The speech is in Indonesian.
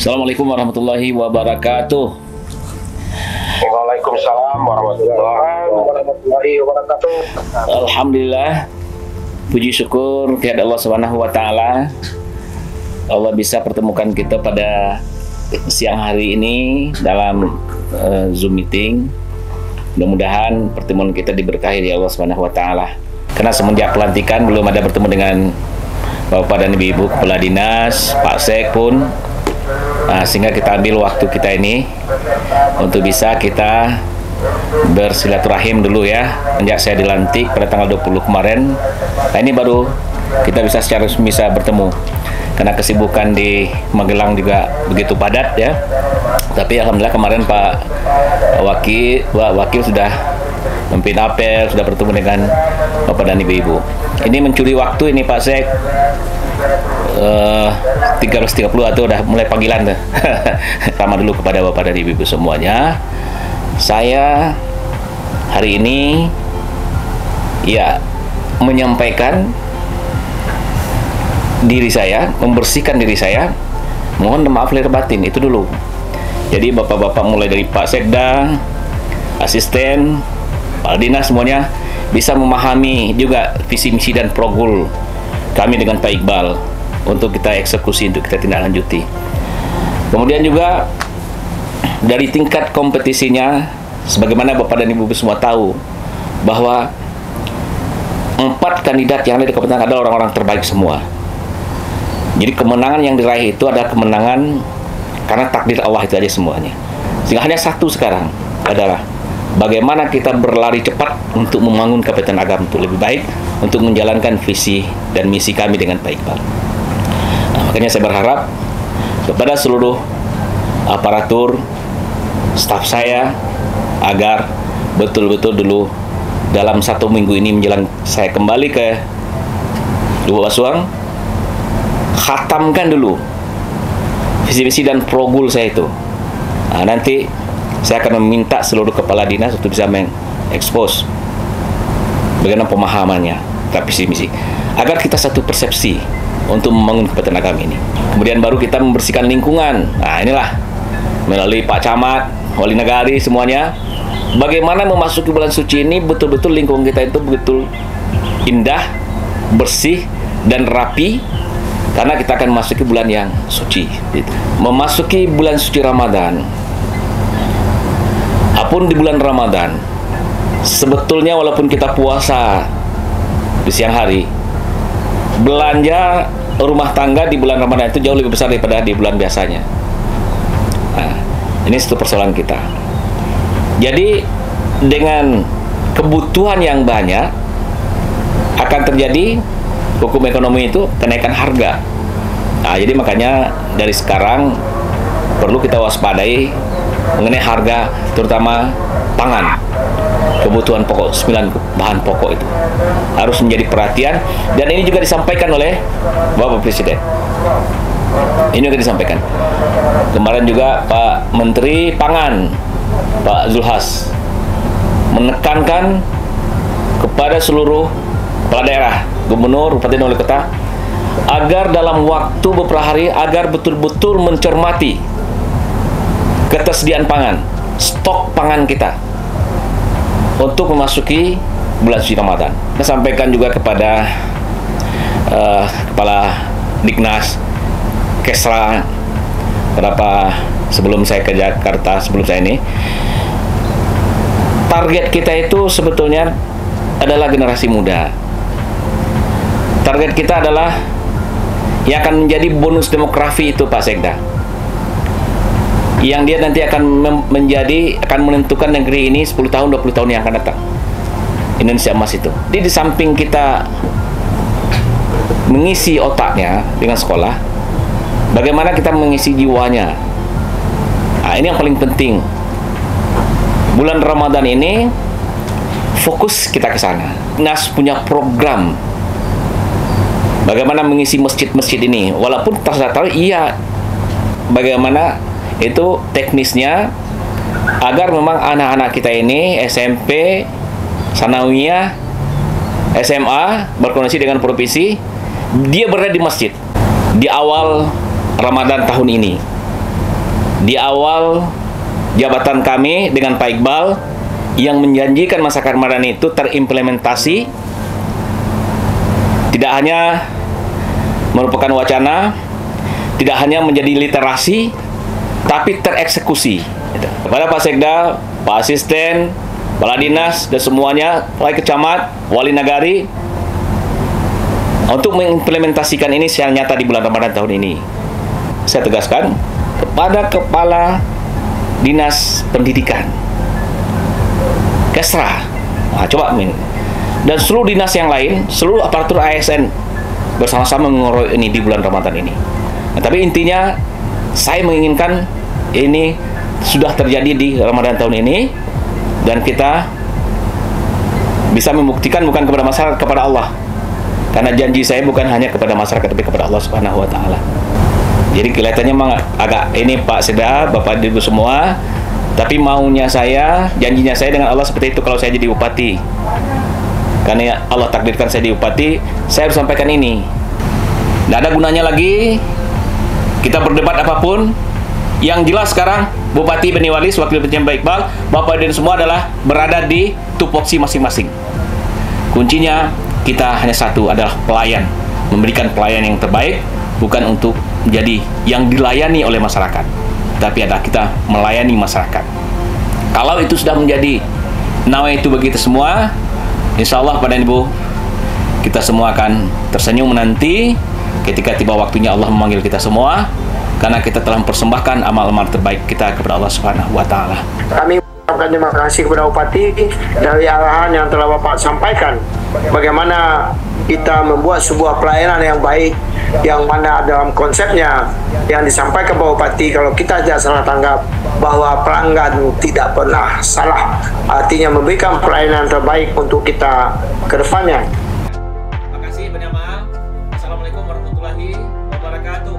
Assalamualaikum warahmatullahi wabarakatuh. Waalaikumsalam warahmatullahi wabarakatuh. Alhamdulillah, puji syukur kepada Allah Subhanahu wa taala. Allah bisa pertemukan kita pada siang hari ini dalam Zoom meeting. Mudah-mudahan pertemuan kita diberkahi di Allah Subhanahu wa taala. Karena semenjak pelantikan belum ada bertemu dengan Bapak dan Ibu Kepala Dinas, Pak Sek pun. Sehingga kita ambil waktu kita ini untuk bisa kita bersilaturahim dulu ya. Sejak saya dilantik pada tanggal 20 kemarin. Nah, ini baru kita bisa secara resmi bisa bertemu. Karena kesibukan di Magelang juga begitu padat ya. Tapi alhamdulillah kemarin Pak Wakil sudah memimpin apel, sudah bertemu dengan Bapak dan Ibu-Ibu. Ini mencuri waktu ini Pak Sek. 13.30 atau udah mulai panggilan tuh. Sama dulu kepada Bapak dan Ibu-Ibu semuanya. Saya hari ini ya menyampaikan diri saya, membersihkan diri saya. Mohon maaf lahir batin itu dulu. Jadi bapak-bapak mulai dari Pak Sekda, asisten, Kepala Dinas semuanya bisa memahami juga visi misi dan program kami dengan Pak Iqbal untuk kita eksekusi, untuk kita tindak lanjuti. Kemudian juga dari tingkat kompetisinya, sebagaimana Bapak dan Ibu semua tahu bahwa 4 kandidat yang ada di kompetisi adalah orang-orang terbaik semua. Jadi kemenangan yang diraih itu adalah kemenangan karena takdir Allah itu aja semuanya. Sehingga hanya satu sekarang adalah bagaimana kita berlari cepat untuk membangun Kabupaten Agam itu lebih baik untuk menjalankan visi dan misi kami dengan Pak Iqbal. Makanya saya berharap kepada seluruh aparatur, staf saya agar betul-betul dulu dalam 1 minggu ini menjelang saya kembali ke Lubuk Basuang, khatamkan dulu visi-visi dan progul saya itu. Nanti saya akan meminta seluruh kepala dinas untuk bisa mengekspos bagaimana pemahamannya terhadap visi misi agar kita satu persepsi untuk membangun Kabupaten Agam ini. Kemudian baru kita membersihkan lingkungan. Nah, inilah melalui Pak Camat, Wali Nagari semuanya. Bagaimana memasuki bulan suci ini betul-betul lingkungan kita itu betul indah, bersih dan rapi karena kita akan memasuki bulan yang suci. Memasuki bulan suci Ramadan. Apapun di bulan Ramadan, sebetulnya walaupun kita puasa di siang hari, belanja rumah tangga di bulan Ramadan itu jauh lebih besar daripada di bulan biasanya. Nah, ini satu persoalan kita. Jadi dengan kebutuhan yang banyak akan terjadi hukum ekonomi itu kenaikan harga. Nah, jadi makanya dari sekarang perlu kita waspadai mengenai harga terutama pangan, kebutuhan pokok, 9 bahan pokok itu harus menjadi perhatian, dan ini juga disampaikan oleh Bapak Presiden. Ini juga disampaikan kemarin juga Pak Menteri Pangan Pak Zulhas menekankan kepada seluruh kepala daerah, gubernur, bupati dan wali kota agar dalam waktu beberapa hari agar betul-betul mencermati ketersediaan pangan, stok pangan kita untuk memasuki bulan suci Ramadan. Saya sampaikan juga kepada Kepala Diknas, Kesra, berapa sebelum saya ke Jakarta, sebelum saya ini, target kita itu sebetulnya adalah generasi muda. Target kita adalah yang akan menjadi bonus demografi itu Pak Sekda, yang dia nanti akan akan menentukan negeri ini 10 tahun, 20 tahun yang akan datang. Indonesia emas itu. Jadi di samping kita mengisi otaknya dengan sekolah, bagaimana kita mengisi jiwanya. Nah, ini yang paling penting. Bulan Ramadan ini fokus kita ke sana. Nas punya program bagaimana mengisi masjid-masjid ini. Walaupun tahu iya bagaimana itu teknisnya agar memang anak-anak kita ini SMP, Sanawiyah, SMA berkoordinasi dengan provinsi, dia berada di masjid di awal Ramadan tahun ini. di awal jabatan kami dengan Pak Iqbal yang menjanjikan masyarakat Ramadan itu terimplementasi, tidak hanya merupakan wacana, tidak hanya menjadi literasi, tapi tereksekusi. Kepada Pak Sekda, Pak Asisten, Kepala Dinas, dan semuanya, mulai ke camat, wali nagari, untuk mengimplementasikan ini secara nyata di bulan Ramadan tahun ini. Saya tegaskan kepada Kepala Dinas Pendidikan, Kesra, coba dan seluruh dinas yang lain, seluruh aparatur ASN bersama-sama mengurus ini di bulan Ramadan ini. Nah, tapi intinya saya menginginkan ini sudah terjadi di Ramadan tahun ini, dan kita bisa membuktikan bukan kepada masyarakat, kepada Allah. Karena janji saya bukan hanya kepada masyarakat, tapi kepada Allah Subhanahu wa Ta'ala. Jadi kelihatannya memang agak ini Pak Sekda, Bapak Ibu semua, tapi maunya saya, janjinya saya dengan Allah seperti itu kalau saya jadi bupati. Karena Allah takdirkan saya jadi bupati, saya harus sampaikan ini. Tidak ada gunanya lagi kita berdebat apapun. Yang jelas sekarang Bupati Bani Walis, Wakil Bupati Pak Iqbal, Bapak dan semua adalah berada di tupoksi masing-masing. Kuncinya kita hanya satu, adalah pelayan, memberikan pelayanan yang terbaik, bukan untuk menjadi yang dilayani oleh masyarakat, tapi adalah kita melayani masyarakat. Kalau itu sudah menjadi nawaitu bagi kita semua, insya Allah pada Ibu, kita semua akan tersenyum menanti ketika tiba waktunya Allah memanggil kita semua, karena kita telah mempersembahkan amal-amal terbaik kita kepada Allah Subhanahu wa Ta'ala. Kami mengucapkan terima kasih kepada Bupati dari arahan yang telah Bapak sampaikan, bagaimana kita membuat sebuah pelayanan yang baik, yang mana dalam konsepnya yang disampaikan Pak Bupati, kalau kita tidak salah tanggap bahwa pelanggan tidak pernah salah, artinya memberikan pelayanan terbaik untuk kita ke depannya. Terima kasih, banyak maaf. Assalamualaikum warahmatullahi wabarakatuh.